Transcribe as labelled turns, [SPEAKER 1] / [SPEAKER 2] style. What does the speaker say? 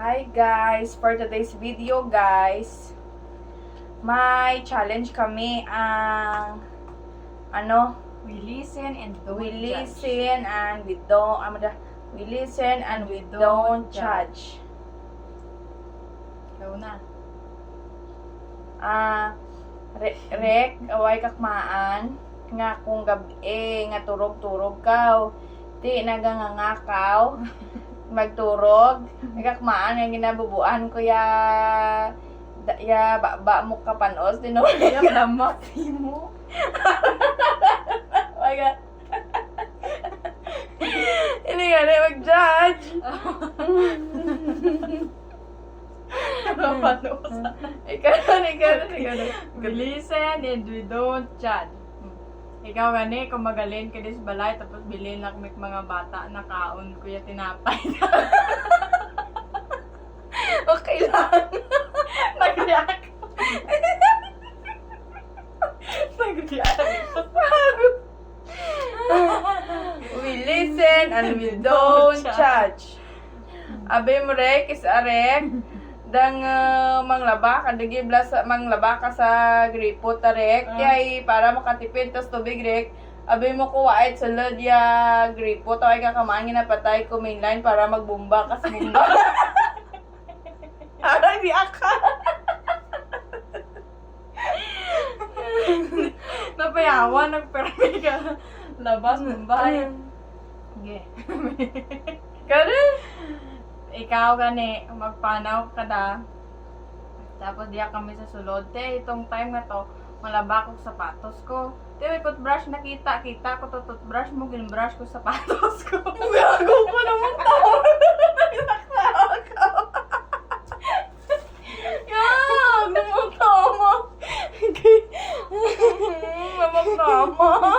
[SPEAKER 1] Hi guys! For today's video guys, may challenge kami ang
[SPEAKER 2] We listen and don't
[SPEAKER 1] we
[SPEAKER 2] judge.
[SPEAKER 1] listen and we don't judge.
[SPEAKER 2] Ikaw na.
[SPEAKER 1] Rek, away kakmaan nga kung gabi nga turog-turog kaw. Di nagangangakaw. Magturog. Nagakmaan nga ginabubuan ko ya ba mo kapanos din
[SPEAKER 2] Yung lamak mo.
[SPEAKER 1] Oh my God. Hindi nga na mag-judge. Ikaw.
[SPEAKER 2] We listen and we don't judge. Ikaw gani, kung magaling ka dis balay, tapos bilhin lang mga bata na kaon kuya tinapay.
[SPEAKER 1] Okay lang.
[SPEAKER 2] Nag-react. Nag-react.
[SPEAKER 1] We listen and we don't judge. Abe mo rek is arek. Dang manglaba ka manglaba ka sa gripo tarek kay para makatipid tas tubig rek. Abe mo ko wait sa ya gripo taway ka kamangin na patay ko mainline para magbumba kas bumba. Aray di aka.
[SPEAKER 2] Napayawan, nagpermi ka. Labas, Mumbai. Okay.
[SPEAKER 1] Ganun.
[SPEAKER 2] Ikaw gani, magpanaw ka da. Tapos diya kami sa sulod. Te, itong time na to, malaba ko sapatos ko. Te, may toothbrush nakita ko to toothbrush mo, ginbrush ko sapatos ko.
[SPEAKER 1] Gago ko naman tao. Gago mo tama. Mamang tama.